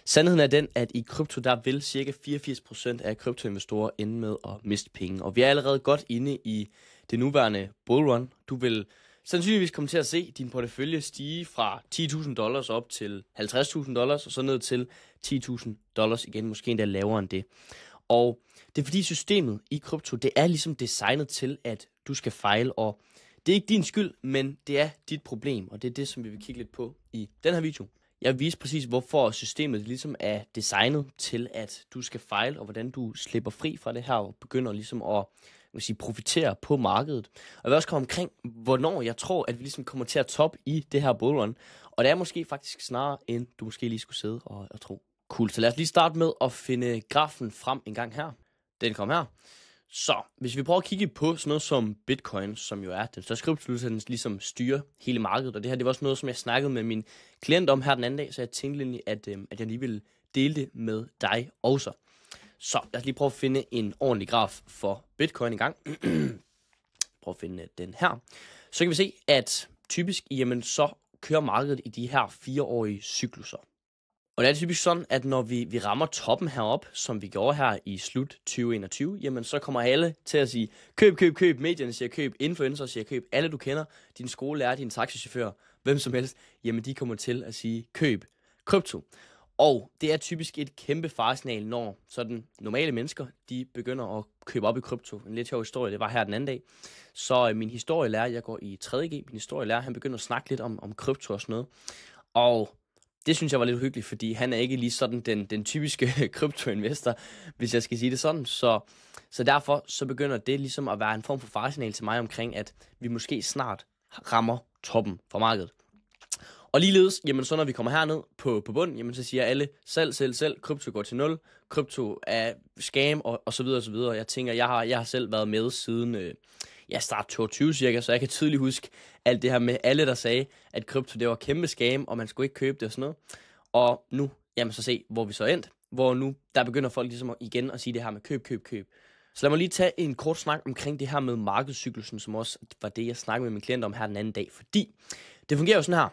Sandheden er den, at i krypto, der vil cirka 84% af kryptoinvestorer ende med at miste penge. Og vi er allerede godt inde i det nuværende bullrun. Du vil sandsynligvis komme til at se din portefølje stige fra $10.000 op til $50.000, og så ned til $10.000 igen, måske endda lavere end det. Og det er fordi systemet i krypto, det er ligesom designet til, at du skal fejle, og det er ikke din skyld, men det er dit problem, og det er det, som vi vil kigge lidt på i den her video. Jeg vil vise præcis, hvorfor systemet ligesom er designet til, at du skal fejle, og hvordan du slipper fri fra det her, og begynder ligesom at profitere på markedet. Og jeg vil også komme omkring, hvornår jeg tror, at vi ligesom kommer til at toppe i det her bullrun. Og det er måske faktisk snarere, end du måske lige skulle sidde og tro. Cool, så lad os lige starte med at finde grafen frem en gang her. Den kom her. Så, hvis vi prøver at kigge på sådan noget som Bitcoin, som jo er den største kryptovaluta, den ligesom styrer hele markedet, og det her, det var også noget, som jeg snakkede med min klient om her den anden dag, så jeg tænkte lige, at jeg lige ville dele det med dig også. Så, lad os lige prøve at finde en ordentlig graf for Bitcoin i gang. Prøv at finde den her. Så kan vi se, at typisk, jamen, så kører markedet i de her 4-årige cykluser. Og det er typisk sådan, at når vi rammer toppen herop, som vi gjorde her i slut 2021, jamen så kommer alle til at sige, køb, køb, køb, medierne siger køb, influencer siger køb, alle du kender, din skolelærer, din taxichauffør, hvem som helst, jamen de kommer til at sige køb krypto. Og det er typisk et kæmpe faresignal, når sådan normale mennesker, de begynder at købe op i krypto. En lidt sjov historie, det var her den anden dag. Så min historielærer, jeg går i 3.G, min historielærer, han begynder at snakke lidt om krypto og sådan noget. Og det synes jeg var lidt uhyggeligt, fordi han er ikke lige sådan den typiske kryptoinvestor, hvis jeg skal sige det sådan. Så derfor så begynder det ligesom at være en form for faresignal til mig omkring, at vi måske snart rammer toppen for markedet. Og ligeledes, jamen så når vi kommer herned på bunden, jamen så siger alle, selv, krypto går til 0, krypto er scam og så videre og så videre. Jeg tænker, jeg har selv været med siden start 22 cirka, så jeg kan tydeligt huske alt det her med alle, der sagde, at krypto det var kæmpe scam, og man skulle ikke købe det og sådan noget. Og nu, jamen så se, hvor vi så endte, hvor nu, der begynder folk ligesom igen at sige det her med køb. Så lad mig lige tage en kort snak omkring det her med markedscyklusen, som også var det, jeg snakkede med min klient om her den anden dag. Fordi det fungerer jo sådan her,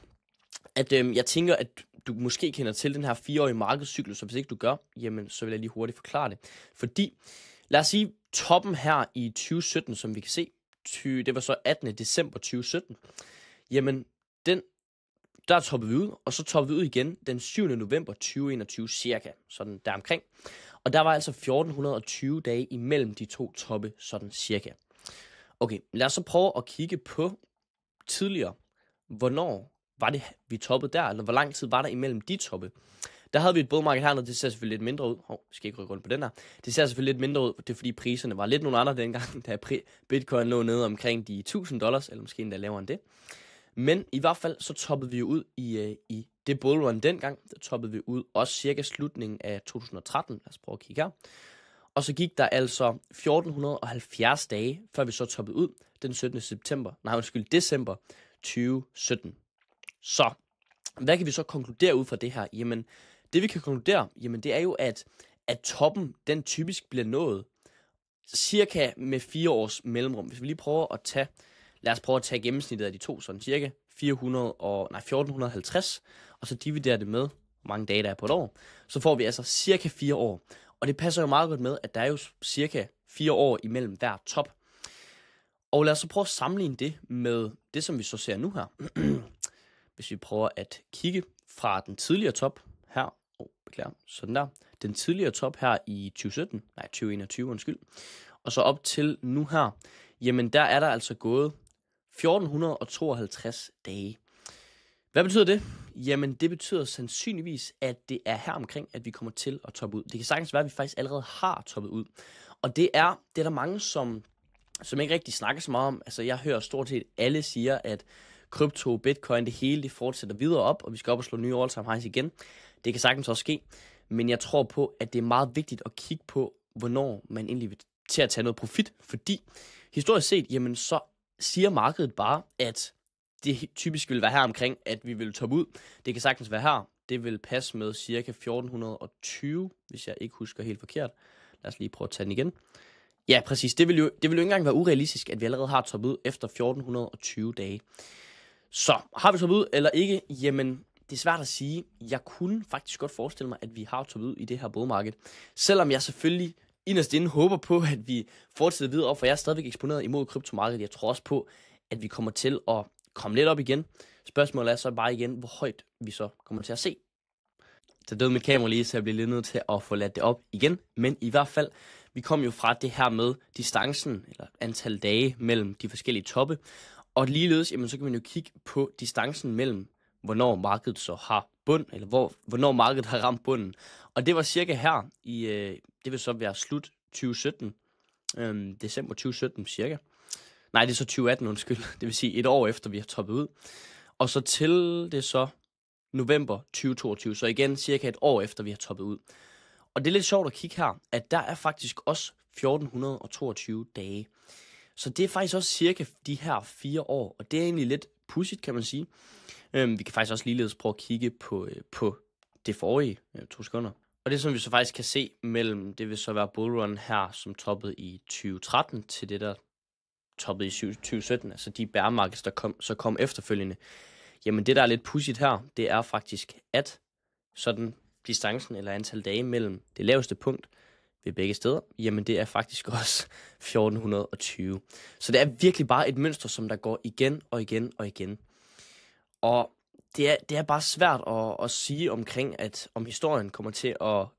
at jeg tænker, at du måske kender til den her 4-årige markedscyklus, og hvis ikke du gør, jamen så vil jeg lige hurtigt forklare det. Fordi, lad os sige, toppen her i 2017, som vi kan se, det var så 18. december 2017, jamen der toppede vi ud, og så toppede vi ud igen den 7. november 2021 cirka, sådan der omkring. Og der var altså 1420 dage imellem de to toppe, sådan cirka. Okay, lad os så prøve at kigge på tidligere, hvornår var det, vi toppede der, eller hvor lang tid var der imellem de toppe. Der havde vi et bullmarked hernede, det ser selvfølgelig lidt mindre ud. Skal ikke rykke rundt på den her. Det ser selvfølgelig lidt mindre ud, det er fordi priserne var lidt nogle andre dengang, da Bitcoin lå nede omkring de $1.000, eller måske endda lavere end det. Men i hvert fald, så toppede vi jo ud i det bullrun dengang. Der toppede vi ud også cirka slutningen af 2013. Lad os prøve at kigge her. Og så gik der altså 1470 dage, før vi så toppede ud den 17. december 2017. Så, hvad kan vi så konkludere ud fra det her? Jamen, det vi kan konkludere, jamen det er jo, at toppen, den typisk bliver nået cirka med 4 års mellemrum. Hvis vi lige prøver at lad os prøve at tage gennemsnittet af de to, sådan cirka 1450, og så dividere det med, hvor mange dage der er på et år, så får vi altså cirka 4 år. Og det passer jo meget godt med, at der er jo cirka 4 år imellem hver top. Og lad os så prøve at sammenligne det med det, som vi så ser nu her. Hvis vi prøver at kigge fra den tidligere top her, sådan der, den tidligere top her i 2021, og så op til nu her, jamen der er der altså gået 1452 dage. Hvad betyder det? Jamen det betyder sandsynligvis, at det er her omkring, at vi kommer til at toppe ud. Det kan sagtens være, at vi faktisk allerede har toppet ud. Og det er der mange, som ikke rigtig snakker så meget om. Altså jeg hører stort set alle siger, at krypto, bitcoin, det hele, det fortsætter videre op, og vi skal op og slå nye all-time highs igen. Det kan sagtens også ske, men jeg tror på, at det er meget vigtigt at kigge på, hvornår man egentlig vil til at tage noget profit, fordi historisk set, jamen så siger markedet bare, at det typisk vil være her omkring, at vi vil toppe ud. Det kan sagtens være her. Det vil passe med cirka 1420, hvis jeg ikke husker helt forkert. Lad os lige prøve at tage den igen. Ja, præcis. Det vil jo ikke engang være urealistisk, at vi allerede har toppet ud efter 1420 dage. Så har vi toppet ud eller ikke? Jamen, det er svært at sige. Jeg kunne faktisk godt forestille mig, at vi har toppet ud i det her bullmarked. Selvom jeg selvfølgelig inderst inde håber på, at vi fortsætter videre op, for jeg er stadigvæk eksponeret imod kryptomarkedet. Jeg tror også på, at vi kommer til at komme lidt op igen. Spørgsmålet er så bare igen, hvor højt vi så kommer til at se. Så døde mit kamera lige, så jeg bliver lidt nødt til at få ladt det op igen. Men i hvert fald, vi kom jo fra det her med distancen, eller antal dage mellem de forskellige toppe. Og ligeledes, jamen, så kan man jo kigge på distancen mellem, hvornår markedet så har bund, eller hvornår markedet har ramt bunden. Og det var cirka her, det vil så være slut 2017, december 2017 cirka. Nej, det er så 2018, undskyld. Det vil sige et år efter, vi har toppet ud. Og så til det så november 2022, så igen cirka et år efter, vi har toppet ud. Og det er lidt sjovt at kigge her, at der er faktisk også 1422 dage. Så det er faktisk også cirka de her 4 år, og det er egentlig lidt pudsigt, kan man sige. Vi kan faktisk også ligeledes prøve at kigge på det forrige 2 sekunder. Og det som vi så faktisk kan se mellem, det vil så være bullrun her, som toppede i 2013 til det der toppede i 2017, altså de bear markets, der kom efterfølgende. Jamen det der er lidt pudsigt her, det er faktisk, at sådan distancen eller antal dage mellem det laveste punkt ved begge steder, jamen det er faktisk også 1420. Så det er virkelig bare et mønster, som der går igen og igen og igen. Og det er bare svært at sige omkring, om historien kommer til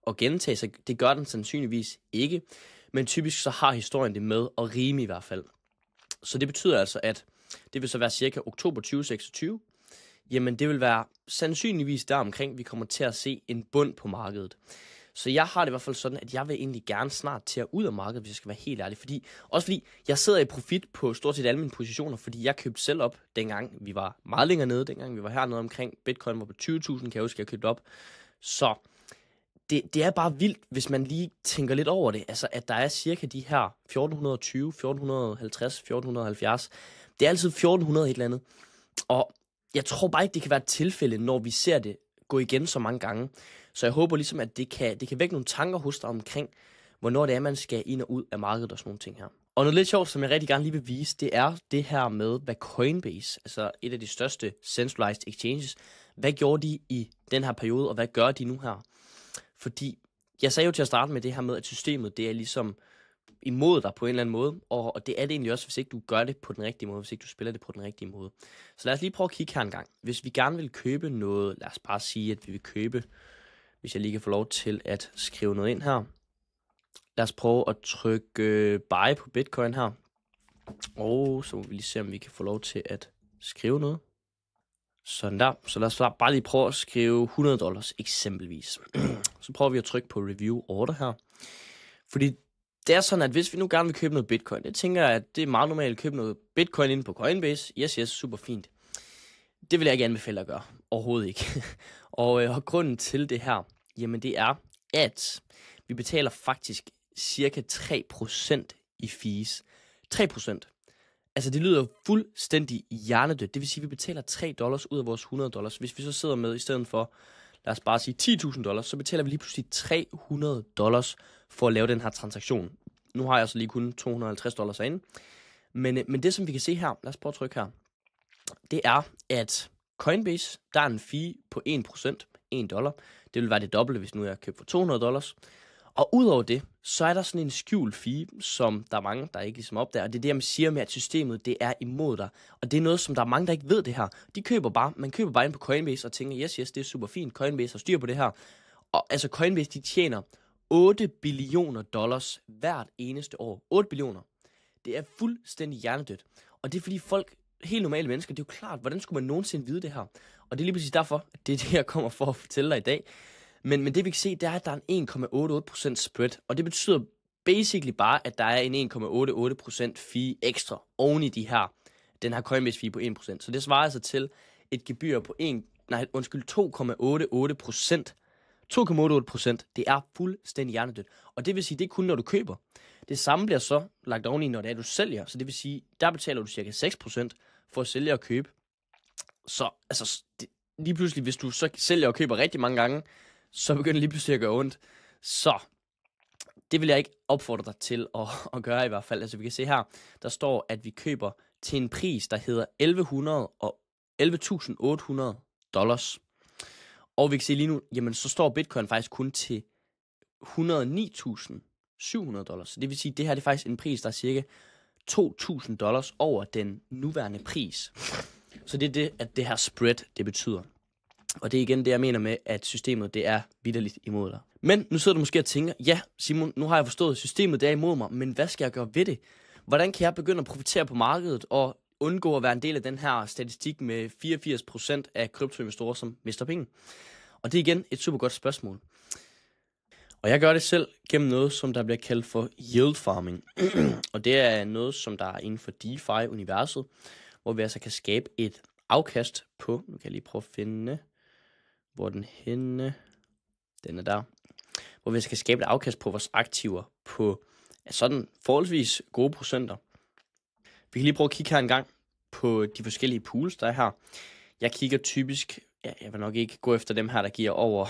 at gentage sig. Det gør den sandsynligvis ikke, men typisk så har historien det med at rime i hvert fald. Så det betyder altså, at det vil så være cirka oktober 2026. Jamen det vil være sandsynligvis deromkring, vi kommer til at se en bund på markedet. Så jeg har det i hvert fald sådan, at jeg vil egentlig gerne snart til at ud af markedet, hvis jeg skal være helt ærlig. Fordi jeg sidder i profit på stort set alle mine positioner, fordi jeg købte selv op, dengang vi var meget længere nede, dengang vi var hernede omkring. Bitcoin var på 20.000, kan jeg huske, jeg købte op. Så det er bare vildt, hvis man lige tænker lidt over det. Altså, at der er cirka de her 1420, 1450, 1470. Det er altid 1400 et eller andet. Og jeg tror bare ikke, det kan være et tilfælde, når vi ser det gå igen så mange gange. Så jeg håber ligesom, at det kan vække nogle tanker hos dig omkring, hvornår det er, man skal ind og ud af markedet og sådan nogle ting her. Og noget lidt sjovt, som jeg rigtig gerne lige vil vise, det er det her med, hvad Coinbase, altså et af de største centralized exchanges, hvad gjorde de i den her periode, og hvad gør de nu her? Fordi jeg sagde jo til at starte med det her med, at systemet, det er ligesom imod dig på en eller anden måde, og det er det egentlig også, hvis ikke du gør det på den rigtige måde, hvis ikke du spiller det på den rigtige måde. Så lad os lige prøve at kigge her en gang. Hvis vi gerne vil købe noget, lad os bare sige, at vi vil købe, hvis jeg lige kan få lov til at skrive noget ind her. Lad os prøve at trykke buy på Bitcoin her. Og så må vi lige se, om vi kan få lov til at skrive noget. Sådan der. Så lad os bare lige prøve at skrive $100 eksempelvis. Så prøver vi at trykke på review order her. Fordi det er sådan, at hvis vi nu gerne vil købe noget Bitcoin, det tænker jeg, at det er meget normalt at købe noget Bitcoin inde på Coinbase. Yes, super fint. Det vil jeg ikke anbefale at gøre. Overhovedet ikke. og grunden til det her, jamen det er, at vi betaler faktisk cirka 3% i fees. 3%. Altså det lyder fuldstændig hjernedødt. Det vil sige, at vi betaler $3 ud af vores $100. Hvis vi så sidder med i stedet for, lad os bare sige $10.000, så betaler vi lige pludselig $300 for at lave den her transaktion. Nu har jeg så lige kun $250 herinde. Men det, som vi kan se her, lad os prøve at trykke her, det er, at Coinbase, der er en fee på 1%, $1. Det vil være det dobbelte, hvis nu jeg køber for $200. Og udover det, så er der sådan en skjult fee, som der er mange, der ikke ligesom opdager. Og det er det, jeg siger med, at systemet det er imod dig. Og det er noget, som der er mange, der ikke ved det her. Man køber bare ind på Coinbase og tænker, yes, det er super fint. Coinbase har styr på det her. Og altså Coinbase, de tjener $8 billioner hvert eneste år. 8 billioner. Det er fuldstændig hjernedødt. Og det er fordi folk, helt normale mennesker, det er jo klart, hvordan skulle man nogensinde vide det her? Og det er lige præcis derfor, at det er det, jeg kommer for at fortælle dig i dag. Men det vi kan se, det er, at der er en 1,88% spread. Og det betyder basically bare, at der er en 1,88% fee ekstra oven i den her Coinbase fee på 1%. Så det svarer altså til et gebyr på 2,88%. 2,88%, det er fuldstændig hjernedødt. Og det vil sige, det er kun når du køber. Det samme bliver så lagt oveni, når det er, du sælger. Så det vil sige, der betaler du cirka 6% for at sælge og købe. Så altså, lige pludselig, hvis du så sælger og køber rigtig mange gange, så begynder det lige pludselig at gøre ondt. Så det vil jeg ikke opfordre dig til at gøre i hvert fald. Altså vi kan se her, der står, at vi køber til en pris, der hedder $11.800. Og vi kan se lige nu, jamen så står Bitcoin faktisk kun til $109.700. Så det vil sige, at det her det er faktisk en pris, der er cirka $2.000 over den nuværende pris. Så det er det, at det her spread, det betyder. Og det er igen det, jeg mener med, at systemet, det er vitterligt imod dig. Men nu sidder du måske og tænker, ja, Simon, nu har jeg forstået, at systemet det er imod mig, men hvad skal jeg gøre ved det? Hvordan kan jeg begynde at profitere på markedet og undgå at være en del af den her statistik med 84% af kryptoinvestorer, som mister penge? Og det er igen et super godt spørgsmål. Og jeg gør det selv gennem noget, som der bliver kaldt for yield farming. Og det er noget, som der er inden for DeFi-universet, hvor vi altså kan skabe et afkast på, nu kan jeg lige prøve at finde, hvor den henne, den er der, hvor vi skal skabe et afkast på vores aktiver på sådan forholdsvis gode procenter. Vi kan lige prøve at kigge her en gang på de forskellige pools, der er her. Jeg kigger typisk, ja, jeg vil nok ikke gå efter dem her, der giver over,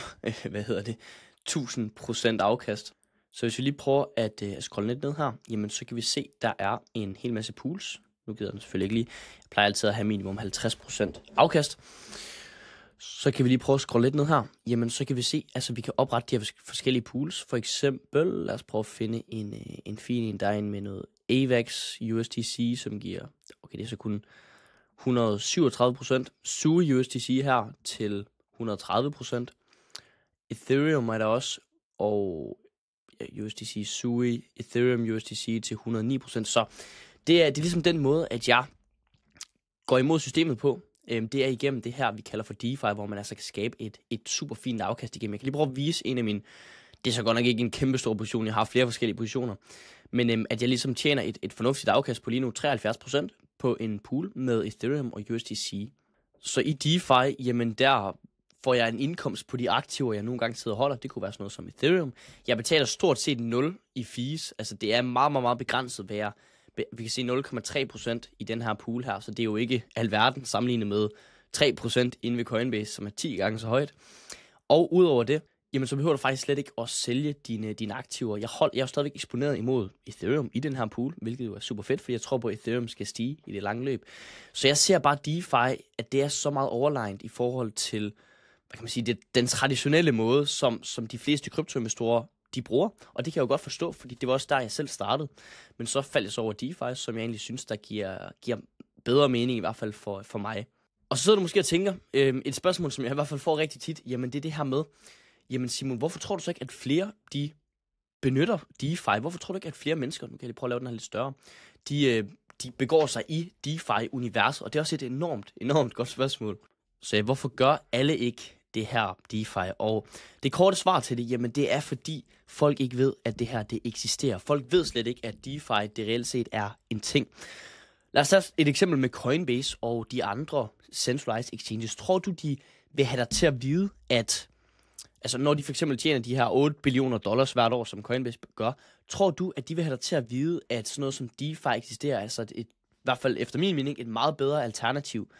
1000% afkast. Så hvis vi lige prøver at scrolle lidt ned her, jamen så kan vi se, der er en hel masse pools. Nu gider den selvfølgelig ikke lige. Jeg plejer altid at have minimum 50% afkast. Så kan vi lige prøve at scrolle lidt ned her. Jamen så kan vi se, altså vi kan oprette de her forskellige pools. For eksempel, lad os prøve at finde en fin en, der er en med noget AVAX USDC, som giver, okay det er så kun 137%. SUI USDC her til 130%. Ethereum er der også, og USDC, SUI, Ethereum USDC til 109%. Så det er ligesom den måde, at jeg går imod systemet på. Det er igennem det her, vi kalder for DeFi, hvor man altså kan skabe et super fint afkast igennem. Jeg kan lige prøve at vise en af mine, det er så godt nok ikke en kæmpe stor position, jeg har flere forskellige positioner, men at jeg ligesom tjener et fornuftigt afkast på lige nu 73% på en pool med Ethereum og USDC. Så i DeFi, jamen der får jeg en indkomst på de aktiver, jeg nogle gange sidder og holder. Det kunne være sådan noget som Ethereum. Jeg betaler stort set 0 i fees. Altså det er meget, meget, meget begrænset, hvad jeg... Vi kan se 0,3% i den her pool her, så det er jo ikke alverden sammenlignet med 3% inde ved Coinbase, som er 10 gange så højt. Og udover det, jamen så behøver du faktisk slet ikke at sælge dine aktiver. Jeg er stadigvæk eksponeret imod Ethereum i den her pool, hvilket jo er super fedt, for jeg tror på, at Ethereum skal stige i det lange løb. Så jeg ser bare DeFi, at det er så meget overlegnet i forhold til, hvad kan man sige, den traditionelle måde, som de fleste kryptoinvestorer de bruger, og det kan jeg jo godt forstå, fordi det var også der, jeg selv startede. Men så faldt jeg så over DeFi, som jeg egentlig synes, der giver bedre mening, i hvert fald for mig. Og så sidder du måske og tænker, et spørgsmål, som jeg i hvert fald får rigtig tit, jamen det er det her med, jamen Simon, hvorfor tror du så ikke, at flere, de benytter DeFi? Hvorfor tror du ikke, at flere mennesker, nu kan jeg lige prøve at lave den her lidt større, de begår sig i DeFi-universet? Og det er også et enormt godt spørgsmål. Så hvorfor gør alle ikke det her DeFi? Og det korte svar til det, jamen det er fordi folk ikke ved, at det her det eksisterer. Folk ved slet ikke, at DeFi det reelt set er en ting. Lad os tage et eksempel med Coinbase og de andre centralized exchanges. Tror du, de vil have dig til at vide, at altså når de for eksempel tjener de her $8 billion hvert år, som Coinbase gør, tror du, at de vil have dig til at vide, at sådan noget som DeFi eksisterer, altså i hvert fald efter min mening, et meget bedre alternativ?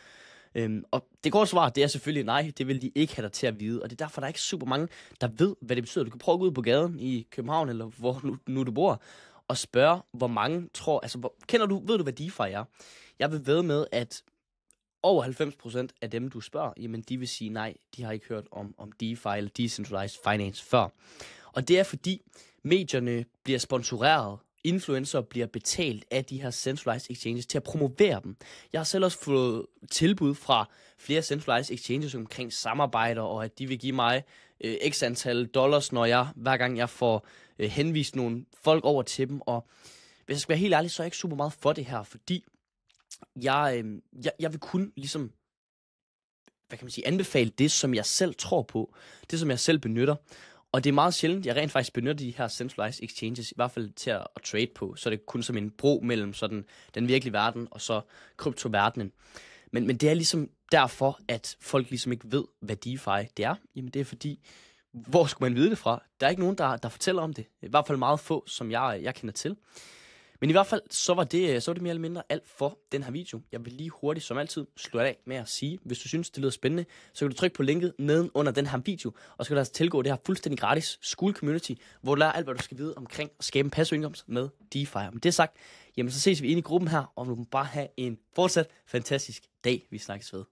Og det korte svar, det er selvfølgelig nej, det vil de ikke have dig til at vide, og det er derfor, der er ikke super mange, der ved, hvad det betyder. Du kan prøve at gå ud på gaden i København, eller hvor nu du bor, og spørge, hvor mange tror, altså ved du, hvad DeFi er? Jeg vil vædde med, at over 90% af dem, du spørger, jamen de vil sige nej, de har ikke hørt om DeFi eller Decentralized Finance før. Og det er fordi, medierne bliver sponsoreret, influencer bliver betalt af de her centralized exchanges til at promovere dem. Jeg har selv også fået tilbud fra flere centralized exchanges omkring samarbejder, og at de vil give mig x antal dollars, hver gang jeg får henvist nogle folk over til dem. Og hvis jeg skal være helt ærlig, så er jeg ikke super meget for det her, fordi jeg vil kun ligesom, hvad kan man sige, anbefale det, som jeg selv tror på, det som jeg selv benytter. Og det er meget sjældent, jeg rent faktisk benytter de her centralized exchanges, i hvert fald til at trade på. Så er det kun som en bro mellem sådan den virkelige verden og så kryptoverdenen. Men det er ligesom derfor, at folk ligesom ikke ved, hvad DeFi det er. Jamen det er fordi, hvor skulle man vide det fra? Der er ikke nogen, der fortæller om det. I hvert fald meget få, som jeg kender til. Men i hvert fald, så var det mere eller mindre alt for den her video. Jeg vil lige hurtigt, som altid, slutte af med at sige, hvis du synes, det lyder spændende, så kan du trykke på linket neden under den her video, og så kan du altså tilgå det her fuldstændig gratis School Community, hvor du lærer alt, hvad du skal vide omkring at skabe en passiv indkomst med DeFi. Og med det sagt, jamen så ses vi inde i gruppen her, og du må bare have en fortsat fantastisk dag. Vi snakkes ved.